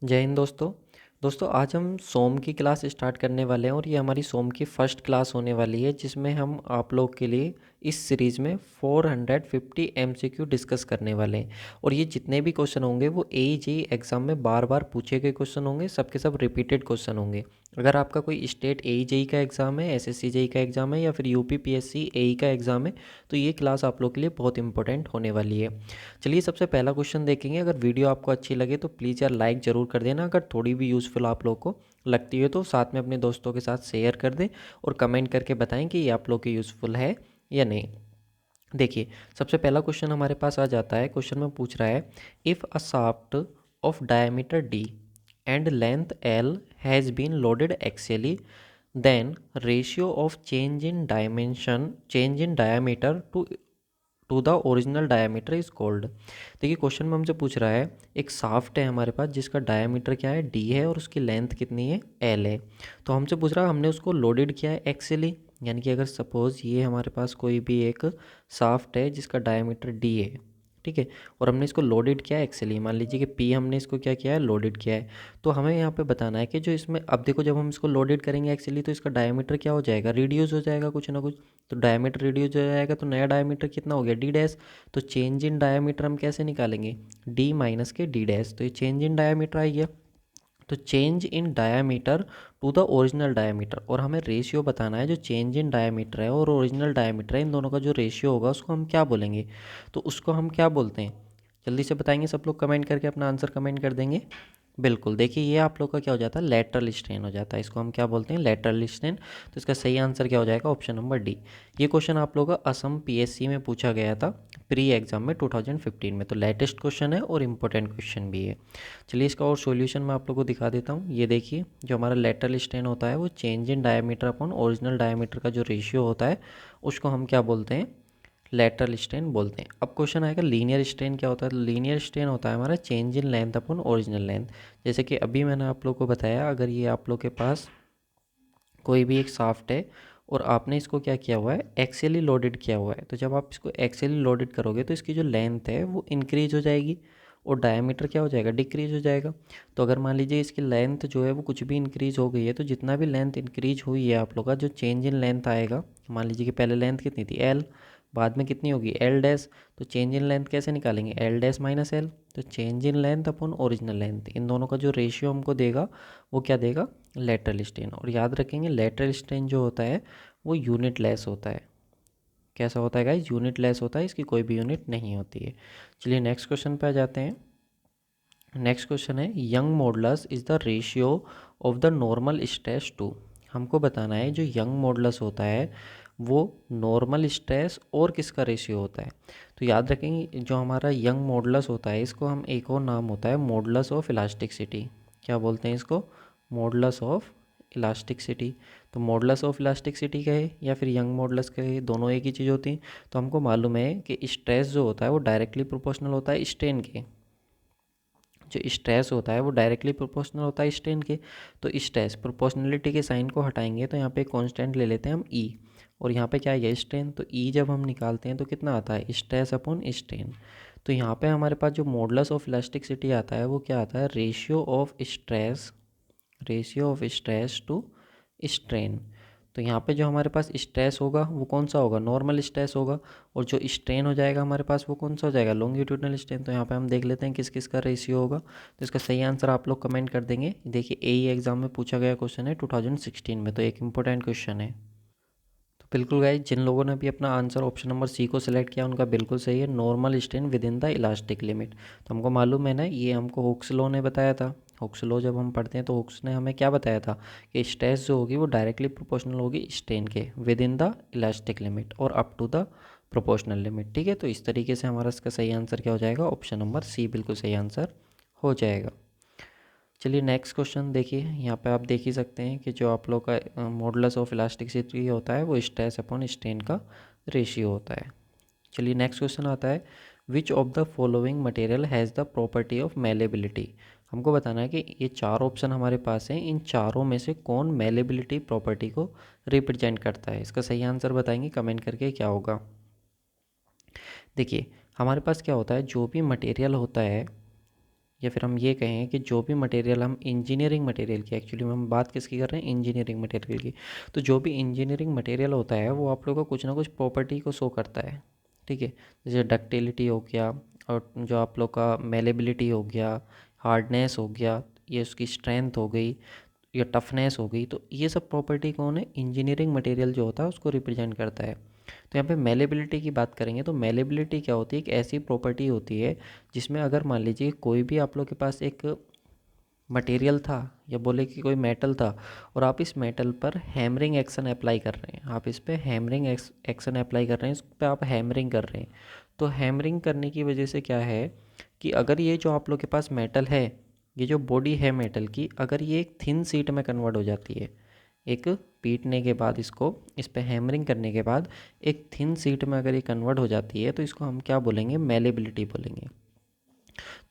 जय हिंद दोस्तों आज हम सोम की क्लास स्टार्ट करने वाले हैं और ये हमारी सोम की फर्स्ट क्लास होने वाली है जिसमें हम आप लोग के लिए इस सीरीज़ में 450 एमसीक्यू डिस्कस करने वाले हैं। और ये जितने भी क्वेश्चन होंगे वो AJE एग्ज़ाम में बार बार पूछे गए क्वेश्चन होंगे, सबके सब रिपीटेड क्वेश्चन होंगे। अगर आपका कोई स्टेट AJE का एग्ज़ाम है, SSC JEE का एग्ज़ाम है या फिर UP PSC AE का एग्ज़ाम है तो ये क्लास आप लोग के लिए बहुत इंपॉर्टेंट होने वाली है। चलिए सबसे पहला क्वेश्चन देखेंगे। अगर वीडियो आपको अच्छी लगे तो प्लीज़ यार लाइक ज़रूर कर देना। अगर थोड़ी भी यूज़फुल आप लोग को लगती है तो साथ में अपने दोस्तों के साथ शेयर कर दें और कमेंट करके बताएं कि ये आप लोग के यूज़फुल है या नहीं। देखिए सबसे पहला क्वेश्चन हमारे पास आ जाता है। क्वेश्चन में पूछ रहा है, if a shaft of diameter D and length L has been loaded axially, then ratio of change in diameter to the original diameter is called. देखिए क्वेश्चन में हमसे पूछ रहा है, एक साफ्ट है हमारे पास जिसका डायमीटर क्या है D है और उसकी लेंथ कितनी है L है। तो हमसे पूछ रहा है, हमने उसको लोडेड किया है एक्सियली, यानी कि अगर सपोज़ ये हमारे पास कोई भी एक साफ्ट है जिसका डायमीटर D है, ठीक है, और हमने इसको लोडेड किया है एक्सियली, मान लीजिए कि P हमने इसको क्या किया है, लोडेड किया है। तो हमें यहाँ पे बताना है कि जो इसमें, अब देखो जब हम इसको लोडेड करेंगे एक्सियली तो इसका डायमीटर क्या हो जाएगा, रिड्यूस हो जाएगा कुछ ना कुछ। तो डायमीटर रिड्यूस हो जाएगा तो नया डायमीटर कितना हो गया, D डैश। तो चेंज इन डायमीटर हम कैसे निकालेंगे, D माइनस के D डैश, तो ये चेंज इन डायमीटर आ गया। तो change in diameter to the original diameter, और हमें रेशियो बताना है जो चेंज इन डायमीटर है और ओरिजिनल डायमीटर है इन दोनों का जो रेशियो होगा उसको हम क्या बोलेंगे। तो उसको हम क्या बोलते हैं, जल्दी से बताएंगे सब लोग, कमेंट करके अपना आंसर कमेंट कर देंगे। बिल्कुल, देखिए ये आप लोग का क्या हो जाता है, लेटरल स्ट्रेन हो जाता है। इसको हम क्या बोलते हैं, लेटरल स्ट्रेन। तो इसका सही आंसर क्या हो जाएगा, ऑप्शन नंबर डी। ये क्वेश्चन आप लोगों का असम PSC में पूछा गया था प्री एग्जाम में 2015 में। तो लेटेस्ट क्वेश्चन है और इम्पोर्टेंट क्वेश्चन भी है। चलिए इसका और सॉल्यूशन मैं आप लोगों को दिखा देता हूँ। ये देखिए जो हमारा लेटरल स्ट्रेन होता है वो change in diameter upon original diameter का जो रेशियो होता है उसको हम क्या बोलते हैं, लेटरल स्ट्रेन बोलते हैं। अब क्वेश्चन आएगा लीनियर स्ट्रेन क्या होता है। तो लीनियर स्ट्रेन होता है हमारा change in length upon original length. जैसे कि अभी मैंने आप लोग को बताया, अगर ये आप लोग के पास कोई भी एक शाफ्ट है और आपने इसको क्या किया हुआ है, एक्सियली लोडेड किया हुआ है, तो जब आप इसको एक्सियली लोडेड करोगे तो इसकी जो लेंथ है वो इंक्रीज हो जाएगी और डायमीटर क्या हो जाएगा, डिक्रीज हो जाएगा। तो अगर मान लीजिए इसकी लेंथ जो है वो कुछ भी इंक्रीज हो गई है, तो जितना भी लेंथ इंक्रीज हुई है आप लोग का जो चेंज इन लेंथ आएगा, मान लीजिए कि पहले लेंथ कितनी थी L, बाद में कितनी होगी L डैश। तो चेंज इन लेंथ कैसे निकालेंगे, L डैश माइनस L। तो change in length upon original length, इन दोनों का जो रेशियो हमको देगा वो क्या देगा, लेटरल स्ट्रेन। और याद रखेंगे लेटरल स्ट्रेन जो होता है वो यूनिट लेस होता है। कैसा होता है गाइस, यूनिट लेस होता है, इसकी कोई भी यूनिट नहीं होती है। चलिए नेक्स्ट क्वेश्चन पे आ जाते हैं। नेक्स्ट क्वेश्चन है, Young modulus is the ratio of the normal stress to. हमको बताना है जो यंग मॉडुलस होता है वो नॉर्मल स्ट्रेस और किसका रेशियो होता है। तो याद रखेंगे जो हमारा यंग मॉडुलस होता है इसको हम एक और नाम होता है मॉडुलस ऑफ इलास्टिसिटी। क्या बोलते हैं इसको, मॉडुलस ऑफ इलास्टिसिटी। तो मॉडुलस ऑफ इलास्टिसिटी कहे या फिर यंग मॉडुलस कहे, दोनों एक ही चीज़ होती हैं। तो हमको मालूम है कि स्ट्रेस जो होता है वो डायरेक्टली प्रोपोर्शनल होता है स्ट्रेन के। जो स्ट्रेस होता है वो डायरेक्टली प्रोपोर्शनल होता है स्ट्रेन के। तो स्ट्रेस, प्रोपोर्शनलिटी के साइन को हटाएंगे तो यहाँ पे कांस्टेंट ले लेते हैं हम E, और यहाँ पे क्या है स्ट्रेन। तो E जब हम निकालते हैं तो कितना आता है, स्ट्रेस अपॉन स्ट्रेन। तो यहाँ पे हमारे पास जो मॉडुलस ऑफ इलास्टिसिटी आता है वो क्या आता है, ratio of stress, ratio of stress to strain. तो यहाँ पे जो हमारे पास स्ट्रेस होगा वो कौन सा होगा, नॉर्मल स्ट्रेस होगा, और जो स्ट्रेन हो जाएगा हमारे पास वो कौन सा हो जाएगा, लॉन्गिट्यूडनल स्ट्रेन। तो यहाँ पे हम देख लेते हैं किस किस का रेशियो होगा। तो इसका सही आंसर आप लोग कमेंट कर देंगे। देखिए AE एग्जाम में पूछा गया क्वेश्चन है 2016 में, तो एक इंपॉर्टेंट क्वेश्चन है। तो बिल्कुल गाइस, जिन लोगों ने भी अपना आंसर ऑप्शन नंबर C को सिलेक्ट किया उनका बिल्कुल सही है, normal strain with in the elastic limit. तो हमको मालूम है ना, ये हमको हुक्स लॉ ने बताया था। हुक्स लॉ जब हम पढ़ते हैं तो हुक्स ने हमें क्या बताया था कि स्ट्रेस जो होगी वो डायरेक्टली प्रोपोर्शनल होगी स्ट्रेन के within the elastic limit और up to the proportional limit. ठीक है, तो इस तरीके से हमारा इसका सही आंसर क्या हो जाएगा, ऑप्शन नंबर C बिल्कुल सही आंसर हो जाएगा। चलिए नेक्स्ट क्वेश्चन देखिए, यहाँ पे आप देख ही सकते हैं कि जो आप लोग का मॉडुलस ऑफ इलास्टिसिटी होता है वो स्ट्रेस अपॉन स्ट्रेन का रेशियो होता है। चलिए नेक्स्ट क्वेश्चन आता है, which of the following material has the property of malleability. हमको बताना है कि ये चार ऑप्शन हमारे पास हैं, इन चारों में से कौन मेलेबिलिटी प्रॉपर्टी को रिप्रेजेंट करता है। इसका सही आंसर बताएंगे कमेंट करके क्या होगा। देखिए हमारे पास क्या होता है, जो भी मटेरियल होता है या फिर हम ये कहें कि जो भी मटेरियल हम इंजीनियरिंग मटेरियल की, एक्चुअली हम बात किसकी कर रहे हैं, इंजीनियरिंग मटेरियल की, तो जो भी इंजीनियरिंग मटेरियल होता है वो आप लोगों को कुछ ना कुछ प्रॉपर्टी को शो करता है, ठीक है। जैसे डक्टिलिटी हो गया, और जो आप लोग का मेलेबिलिटी हो गया, हार्डनेस हो गया, ये उसकी स्ट्रेंथ हो गई या टफनेस हो गई, तो ये सब प्रॉपर्टी कौन है, इंजीनियरिंग मटेरियल जो होता है उसको रिप्रेजेंट करता है। तो यहाँ पे मेलेबिलिटी की बात करेंगे तो मेलेबिलिटी क्या होती है, एक ऐसी प्रॉपर्टी होती है जिसमें अगर मान लीजिए कोई भी आप लोग के पास एक मटेरियल था या बोले कि कोई मेटल था और आप इस मेटल पर हैमरिंग एक्शन अप्लाई कर रहे हैं, आप इस पर हैमरिंग एक्शन अप्लाई कर रहे हैं, इस पर आप हैमरिंग कर रहे हैं, तो हैमरिंग करने की वजह से क्या है कि अगर ये जो आप लोग के पास मेटल है, ये जो बॉडी है मेटल की, अगर ये एक थिन शीट में कन्वर्ट हो जाती है, एक पीटने के बाद इसको, इस पे हैमरिंग करने के बाद एक थिन शीट में अगर ये कन्वर्ट हो जाती है, तो इसको हम क्या बोलेंगे, मेलेबिलिटी बोलेंगे।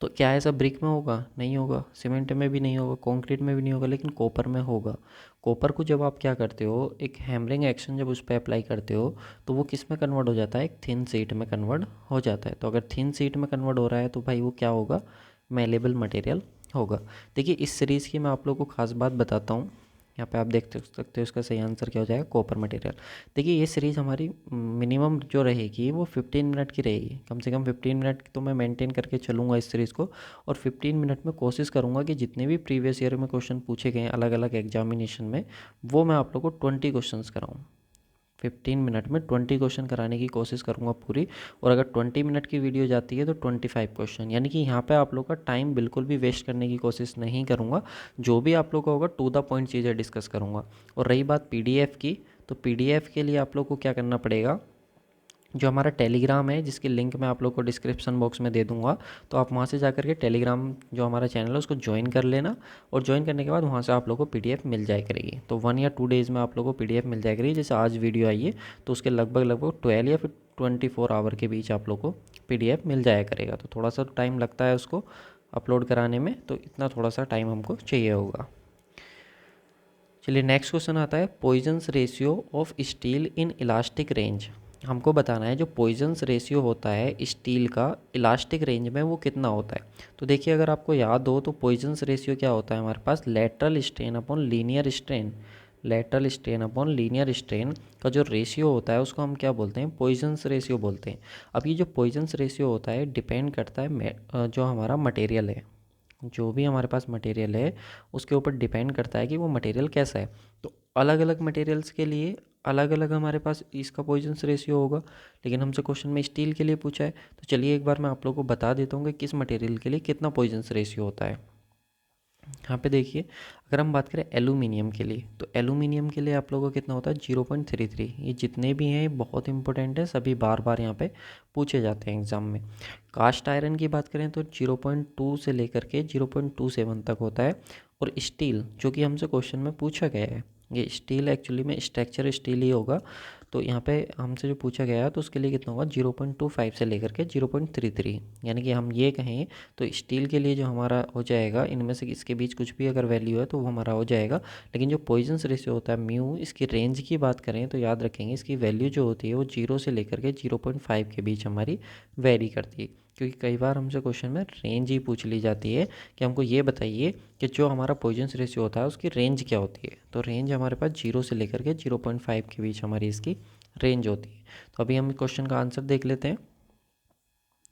तो क्या ऐसा ब्रिक में होगा, नहीं होगा, सीमेंट में भी नहीं होगा, कंक्रीट में भी नहीं होगा, लेकिन कॉपर में होगा। कॉपर को जब आप क्या करते हो, एक हैमरिंग एक्शन जब उस पर अप्लाई करते हो, तो वो किस में कन्वर्ट हो जाता है, एक थिन शीट में कन्वर्ट हो जाता है। तो अगर थिन शीट में कन्वर्ट हो रहा है तो भाई वो क्या होगा, मेलेबल मटेरियल होगा। देखिए इस सीरीज़ की मैं आप लोगों को खास बात बताता हूँ, यहाँ पे आप देख सकते हो इसका सही आंसर क्या हो जाएगा, कॉपर मटेरियल। देखिए ये सीरीज़ हमारी मिनिमम जो रहेगी वो 15 मिनट की रहेगी, कम से कम 15 मिनट तो मैं मेंटेन करके चलूँगा इस सीरीज़ को, और 15 मिनट में कोशिश करूँगा कि जितने भी प्रीवियस ईयर में क्वेश्चन पूछे गए हैं अलग अलग एग्जामिनेशन में, वो मैं आप लोगों को 20 क्वेश्चन कराऊँ। 15 मिनट में 20 क्वेश्चन कराने की कोशिश करूँगा पूरी, और अगर 20 मिनट की वीडियो जाती है तो 25 क्वेश्चन, यानी कि यहाँ पे आप लोग का टाइम बिल्कुल भी वेस्ट करने की कोशिश नहीं करूँगा। जो भी आप लोग का होगा टू द पॉइंट चीज़ें डिस्कस करूँगा। और रही बात पीडीएफ की, तो पीडीएफ के लिए आप लोग को क्या करना पड़ेगा, जो हमारा टेलीग्राम है जिसकी लिंक मैं आप लोग को डिस्क्रिप्शन बॉक्स में दे दूंगा, तो आप वहाँ से जा कर के टेलीग्राम जो हमारा चैनल है उसको ज्वाइन कर लेना, और ज्वाइन करने के बाद वहाँ से आप लोग को पीडीएफ मिल जाया करेगी। तो 1 या 2 डेज़ में आप लोग को पीडीएफ मिल जाया करेगी। जैसे आज वीडियो आई है तो उसके लगभग 12 या फिर 24 आवर के बीच आप लोग को पीडीएफ मिल जाया करेगा। तो थोड़ा सा टाइम लगता है उसको अपलोड कराने में, तो इतना थोड़ा सा टाइम हमको चाहिए होगा। चलिए नेक्स्ट क्वेश्चन आता है, Poisson's ratio of steel in elastic range. हमको बताना है जो पॉइजन्स रेशियो होता है स्टील का इलास्टिक रेंज में वो कितना होता है। तो देखिए अगर आपको याद हो तो पॉइजन्स रेशियो क्या होता है हमारे पास, lateral strain upon linear strain, lateral strain upon linear strain का जो रेशियो होता है उसको हम क्या बोलते हैं, पॉइजन्स रेशियो बोलते हैं। अब ये जो पॉइजन्स रेशियो होता है डिपेंड करता है जो हमारा मटेरियल है, जो भी हमारे पास मटेरियल है उसके ऊपर डिपेंड करता है कि वो मटेरियल कैसा है। तो अलग अलग मटेरियल्स के लिए अलग अलग हमारे पास इसका पॉइजन्स रेशियो होगा, लेकिन हमसे क्वेश्चन में स्टील के लिए पूछा है, तो चलिए एक बार मैं आप लोगों को बता देता हूँ कि किस मटेरियल के लिए कितना पॉइजन्स रेशियो होता है। यहाँ पे देखिए अगर हम बात करें एलुमिनियम के लिए, तो एलुमिनियम के लिए आप लोगों को कितना होता है, 0.33। ये जितने भी हैं बहुत इंपॉर्टेंट है, सभी बार बार यहाँ पे पूछे जाते हैं एग्जाम में। कास्ट आयरन की बात करें तो 0.2 से लेकर के 0.27 तक होता है। और स्टील जो कि हमसे क्वेश्चन में पूछा गया है, ये स्टील एक्चुअली में स्ट्रक्चर स्टील ही होगा, तो यहाँ पे हमसे जो पूछा गया है तो उसके लिए कितना होगा, 0.25 से लेकर के 0.33। यानी कि हम ये कहें तो स्टील के लिए जो हमारा हो जाएगा, इनमें से इसके बीच कुछ भी अगर वैल्यू है तो वो हमारा हो जाएगा। लेकिन जो पॉइजन्स रेशियो होता है म्यू, इसकी रेंज की बात करें तो याद रखेंगे इसकी वैल्यू जो होती है वो 0 से लेकर के 0.5 के बीच हमारी वेरी करती है, क्योंकि कई बार हमसे क्वेश्चन में रेंज ही पूछ ली जाती है कि हमको ये बताइए कि जो हमारा पॉइजन्स रेशियो होता है उसकी रेंज क्या होती है। तो रेंज हमारे पास 0 से लेकर के 0.5 के बीच हमारी इसकी रेंज होती है। तो अभी हम क्वेश्चन का आंसर देख लेते हैं।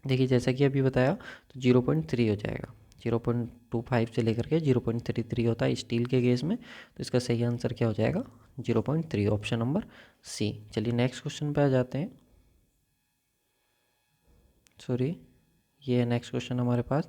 देखिए जैसा कि अभी बताया तो 0.3 हो जाएगा, 0.25 से लेकर के 0.33 होता है स्टील के केस में। तो इसका सही आंसर क्या हो जाएगा, 0.3, ऑप्शन नंबर सी। चलिए नेक्स्ट क्वेश्चन पे आ जाते हैं। सॉरी, ये है नेक्स्ट क्वेश्चन हमारे पास।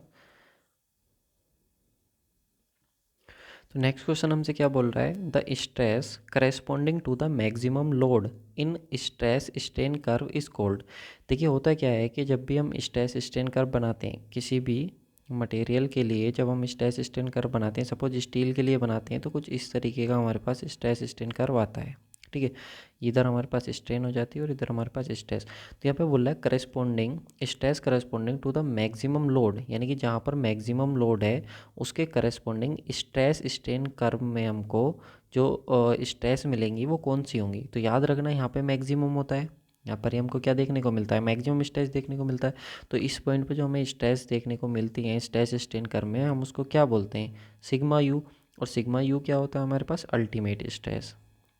तो नेक्स्ट क्वेश्चन हमसे क्या बोल रहा है, the stress corresponding to the maximum load in stress strain curve is called. देखिए होता क्या है कि जब भी हम स्ट्रेस स्ट्रेन कर्व बनाते हैं किसी भी मटेरियल के लिए, जब हम स्ट्रेस स्ट्रेन कर्व बनाते हैं, सपोज स्टील के लिए बनाते हैं, तो कुछ इस तरीके का हमारे पास स्ट्रेस स्ट्रेन कर्व आता है, ठीक है। इधर हमारे पास स्ट्रेन हो जाती है और इधर हमारे पास स्ट्रेस। तो यहाँ पे बोल रहा है corresponding stress corresponding to the maximum load, यानी कि जहाँ पर मैक्सिमम लोड है उसके करस्पॉन्डिंग स्ट्रेस स्ट्रेन कर्व में हमको जो स्ट्रेस मिलेंगी वो कौन सी होंगी। तो याद रखना यहाँ पे मैक्सिमम होता है, यहाँ पर ही हमको क्या देखने को मिलता है, मैक्सिमम स्ट्रेस देखने को मिलता है। तो इस पॉइंट पे जो हमें स्ट्रेस देखने को मिलती है स्ट्रेस स्ट्रेन कर्व में, हम उसको क्या बोलते हैं, सिग्मा यू। और सिग्मा यू क्या होता है हमारे पास, अल्टीमेट स्ट्रेस।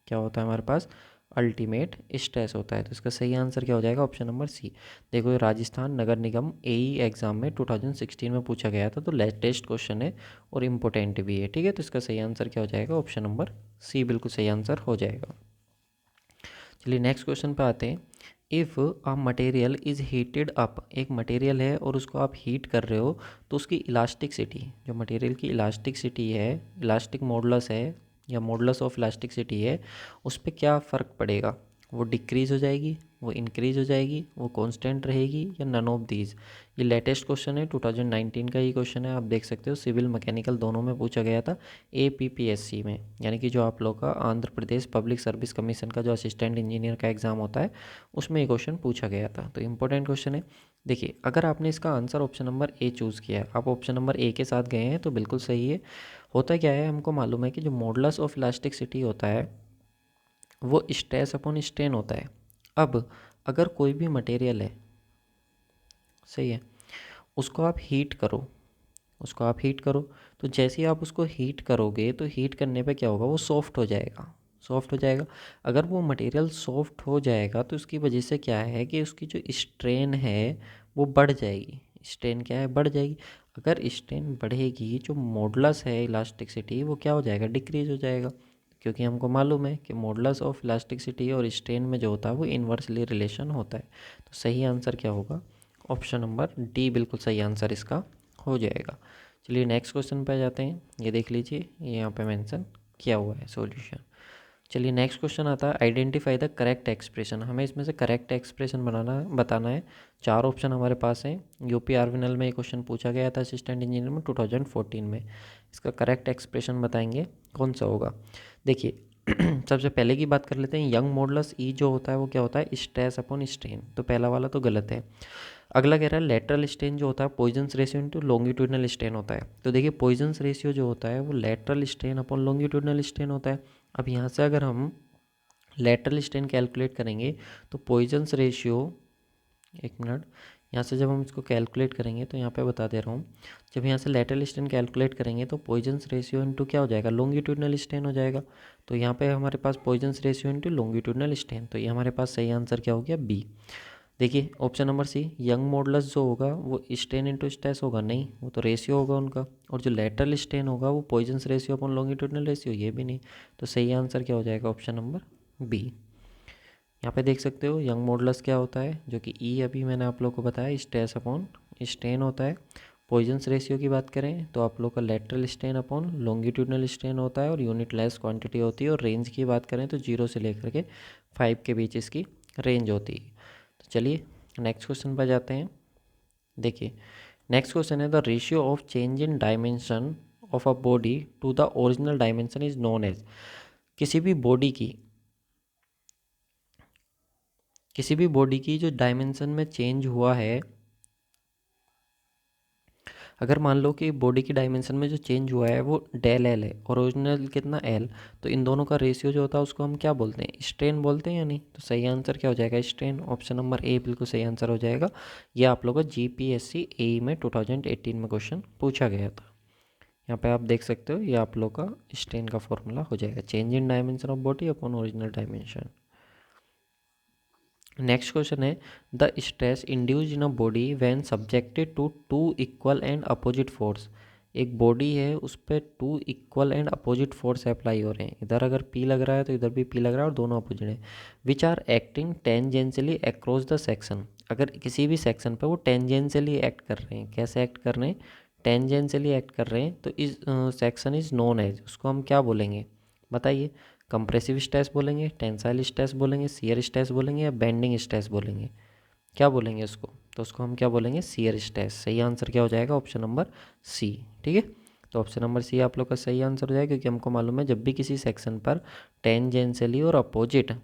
क्या होता है हमारे पास, अल्टीमेट स्ट्रेस होता है। तो इसका सही आंसर क्या हो जाएगा, ऑप्शन नंबर सी। देखो ये राजस्थान नगर निगम एई एग्जाम में 2016 में पूछा गया था, तो लेटेस्ट क्वेश्चन है और इम्पोर्टेंट भी है, ठीक है। तो इसका सही आंसर क्या हो जाएगा, ऑप्शन नंबर सी बिल्कुल सही आंसर हो जाएगा। चलिए नेक्स्ट क्वेश्चन पे आते हैं। If a material is heated up, एक मटेरियल है और उसको आप हीट कर रहे हो, तो उसकी इलास्टिसिटी, जो मटेरियल की इलास्टिसिटी है, इलास्टिक मॉडुलस है या मॉडुलस ऑफ इलास्टिसिटी है, उस पर क्या फ़र्क पड़ेगा, वो डिक्रीज़ हो जाएगी, वो इंक्रीज़ हो जाएगी, वो कांस्टेंट रहेगी, या नन ऑफ दीज। ये लेटेस्ट क्वेश्चन है, 2019 का ही क्वेश्चन है, आप देख सकते हो। सिविल मैकेनिकल दोनों में पूछा गया था, APPSC में, यानी कि जो आप लोग का Andhra Pradesh public service commission का जो असिस्टेंट इंजीनियर का एग्ज़ाम होता है, उसमें ये क्वेश्चन पूछा गया था। तो इंपॉर्टेंट क्वेश्चन है। देखिए अगर आपने इसका answer option number A choose किया है, आप ऑप्शन नंबर ए के साथ गए हैं, तो बिल्कुल सही है। होता क्या है, हमको मालूम है कि जो मॉडुलस ऑफ इलास्टिसिटी होता है वो स्ट्रेस अपॉन स्ट्रेन होता है। अब अगर कोई भी मटेरियल है, सही है, उसको आप हीट करो, उसको आप हीट करो, तो जैसे ही आप उसको हीट करोगे तो हीट करने पे क्या होगा, वो सॉफ्ट हो जाएगा, सॉफ्ट हो जाएगा। अगर वो मटेरियल सॉफ्ट हो जाएगा तो उसकी वजह से क्या है कि उसकी जो स्ट्रेन है वो बढ़ जाएगी। स्ट्रेन क्या है, बढ़ जाएगी। अगर स्ट्रेन बढ़ेगी, जो मॉडुलस है इलास्टिसिटी वो क्या हो जाएगा, डिक्रीज हो जाएगा। क्योंकि हमको मालूम है कि मॉडुलस ऑफ इलास्टिसिटी और स्ट्रेन में जो होता है वो इन्वर्सली रिलेशन होता है। तो सही आंसर क्या होगा, ऑप्शन नंबर डी बिल्कुल सही आंसर इसका हो जाएगा। चलिए नेक्स्ट क्वेश्चन पे जाते हैं। ये देख लीजिए, ये यहाँ पे मेंशन किया हुआ है सॉल्यूशन। चलिए नेक्स्ट क्वेश्चन आता है, आइडेंटिफाई द करेक्ट एक्सप्रेशन। हमें इसमें से करेक्ट एक्सप्रेशन बताना है। 4 ऑप्शन हमारे पास हैं। यूपी आरविनल में ये क्वेश्चन पूछा गया था असिस्टेंट इंजीनियर में 2014 में। इसका करेक्ट एक्सप्रेशन बताएंगे कौन सा होगा। देखिए सबसे पहले की बात कर लेते हैं। यंग मॉडुलस ई जो होता है वो क्या होता है, स्ट्रेस अपॉन स्ट्रेन। तो पहला वाला तो गलत है। अगला कह रहा है लेटरल स्ट्रेन जो होता है Poisson's ratio into longitudinal strain होता है। तो देखिए पॉइजन्स रेशियो जो होता है वो lateral strain upon longitudinal strain होता है। अब यहाँ से अगर हम लेटरल स्ट्रेन कैलकुलेट करेंगे तो पॉइजन्स रेशियो, एक मिनट, यहाँ से जब हम इसको कैलकुलेट करेंगे तो यहाँ पे बता दे रहा हूँ, जब यहाँ से लेटरल स्ट्रेन कैलकुलेट करेंगे तो पॉइजन्स रेशियो इनटू क्या हो जाएगा, लॉन्गिट्यूडनल स्ट्रेन हो जाएगा। तो यहाँ पे हमारे पास Poisson's ratio into longitudinal strain, तो ये हमारे पास सही आंसर क्या हो गया, बी। देखिए option number C, Young modulus जो होगा वो स्ट्रेन इंटू स्ट्रेस होगा, नहीं, वो तो रेशियो होगा उनका। और जो लेटरल स्ट्रेन होगा वो Poisson's ratio upon longitudinal ratio, ये भी नहीं। तो सही आंसर क्या हो जाएगा, ऑप्शन नंबर बी। यहाँ पे देख सकते हो यंग मॉडुलस क्या होता है, जो कि ई अभी मैंने आप लोग को बताया, स्ट्रेस अपॉन स्ट्रेन होता है। पॉइजन्स रेशियो की बात करें तो आप लोग का lateral strain upon longitudinal strain होता है और यूनिट लेस क्वांटिटी होती है। और रेंज की बात करें तो 0 से लेकर के 5 के बीच इसकी रेंज होती है। तो चलिए नेक्स्ट क्वेश्चन पर जाते हैं। देखिए नेक्स्ट क्वेश्चन है, the ratio of change in dimension of a body to the original dimension is known as. किसी भी बॉडी की जो डायमेंशन में चेंज हुआ है, अगर मान लो कि बॉडी की डायमेंशन में जो चेंज हुआ है वो डेल एल है और ओरिजिनल कितना एल, तो इन दोनों का रेशियो जो होता है उसको हम क्या बोलते हैं, स्ट्रेन बोलते हैं या नहीं। तो सही आंसर क्या हो जाएगा, स्ट्रेन। ऑप्शन नंबर ए बिल्कुल सही आंसर हो जाएगा। ये आप लोगों को GPSC AE में 2018 में क्वेश्चन पूछा गया था। यहाँ पे आप देख सकते हो, ये आप लोग का स्ट्रेन का फॉर्मूला हो जाएगा, change in dimension of body upon original dimension. Next question है, the stress induced in a body when subjected to two equal and opposite force. एक बॉडी है उस पर 2 equal and opposite force apply हो रहे हैं। इधर अगर P लग रहा है तो इधर भी P लग रहा है और दोनों अपोजिट हैं। Which are acting tangentially across the section. अगर किसी भी सेक्शन पर वो टेंजेंशियली एक्ट कर रहे हैं, कैसे एक्ट कर रहे हैं, टेंजेंशियली एक्ट कर रहे हैं, तो इस सेक्शन इज नोन एज, उसको हम क्या बोलेंगे बताइए। कंप्रेसिव स्ट्रेस बोलेंगे, टेंसाइल स्ट्रेस बोलेंगे, शियर स्ट्रेस बोलेंगे, या बेंडिंग स्ट्रेस बोलेंगे, क्या बोलेंगे उसको। तो उसको हम क्या बोलेंगे, शियर स्ट्रेस। सही आंसर क्या हो जाएगा, ऑप्शन नंबर सी। ठीक है, तो ऑप्शन नंबर सी आप लोग का सही आंसर हो जाएगा, क्योंकि हमको मालूम है जब भी किसी सेक्शन पर टेंजेंशियली और अपोजिट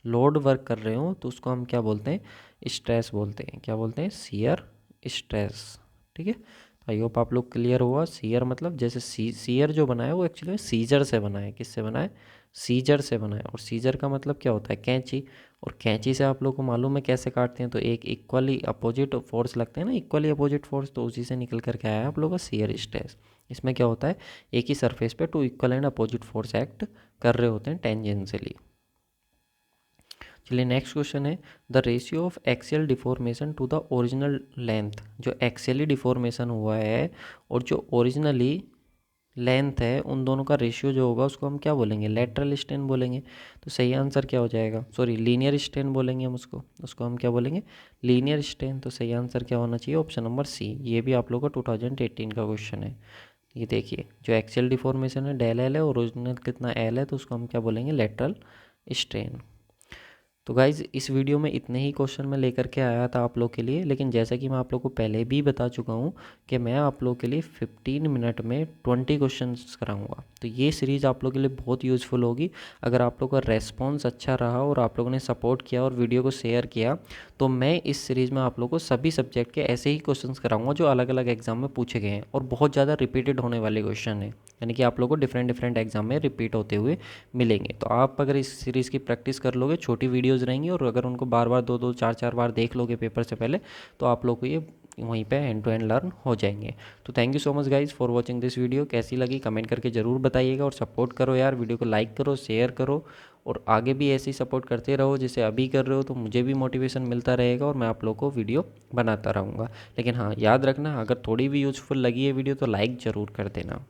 लोड वर्क कर रहे हो तो उसको हम क्या बोलते हैं, स्ट्रेस बोलते हैं। क्या बोलते हैं, शियर स्ट्रेस। ठीक है, तो आई होप आप लोग क्लियर हुआ। शियर मतलब जैसे शियर जो बना है वो एक्चुअली सीजर से बना है। किससे बना है, सीजर से बना है। और सीजर का मतलब क्या होता है, कैंची। और कैंची से आप लोगों को मालूम है कैसे काटते हैं, तो एक इक्वली अपोजिट फोर्स लगते हैं ना, इक्वली अपोजिट फोर्स, तो उसी से निकल कर के आया है आप लोगों का शियर स्ट्रेस। इसमें क्या होता है, एक ही सरफेस पे two equal and opposite force act कर रहे होते हैं टेंजेंशियली। चलिए नेक्स्ट क्वेश्चन है, the ratio of axial deformation to the original length. जो एक्सियली डिफॉर्मेशन हुआ है और जो ओरिजिनली लेंथ है, उन दोनों का रेशियो जो होगा उसको हम क्या बोलेंगे, लेटरल स्ट्रेन बोलेंगे। तो सही आंसर क्या हो जाएगा, सॉरी लीनियर स्ट्रेन बोलेंगे हम उसको, हम क्या बोलेंगे, लीनियर स्ट्रेन। तो सही आंसर क्या होना चाहिए, ऑप्शन नंबर सी। ये भी आप लोगों का 2018 का क्वेश्चन है। ये देखिए, जो एक्सियल डिफॉर्मेशन है डेल एल है, ओरिजिनल कितना एल है, तो उसको हम क्या बोलेंगे, लेटरल स्ट्रेन। तो गाइज़ इस वीडियो में इतने ही क्वेश्चन मैं लेकर के आया था आप लोग के लिए, लेकिन जैसा कि मैं आप लोग को पहले भी बता चुका हूँ कि मैं आप लोग के लिए 15 मिनट में 20 क्वेश्चंस कराऊंगा। तो ये सीरीज़ आप लोग के लिए बहुत यूज़फुल होगी। अगर आप लोग का रेस्पॉन्स अच्छा रहा और आप लोगों ने सपोर्ट किया और वीडियो को शेयर किया, तो मैं इस सीरीज़ में आप लोग को सभी सब्जेक्ट के ऐसे ही क्वेश्चंस कराऊंगा जो अलग अलग एग्जाम में पूछे गए हैं और बहुत ज़्यादा रिपीटेड होने वाले क्वेश्चन हैं, यानी कि आप लोग को डिफरेंट एग्जाम में रिपीट होते हुए मिलेंगे। तो आप अगर इस सीरीज़ की प्रैक्टिस कर लोगे, छोटी वीडियोज़ रहेंगी, और अगर उनको बार बार 2-2 4-4 बार देख लोगे पेपर से पहले, तो आप लोग को ये वहीं पे एंड टू एंड लर्न हो जाएंगे। तो thank you so much guys for watching this video. कैसी लगी कमेंट करके ज़रूर बताइएगा, और सपोर्ट करो यार, वीडियो को लाइक करो, शेयर करो, और आगे भी ऐसे ही सपोर्ट करते रहो जैसे अभी कर रहे हो, तो मुझे भी मोटिवेशन मिलता रहेगा और मैं आप लोग को वीडियो बनाता रहूँगा। लेकिन हाँ, याद रखना, अगर थोड़ी भी यूज़फुल लगी है वीडियो तो लाइक ज़रूर कर देना।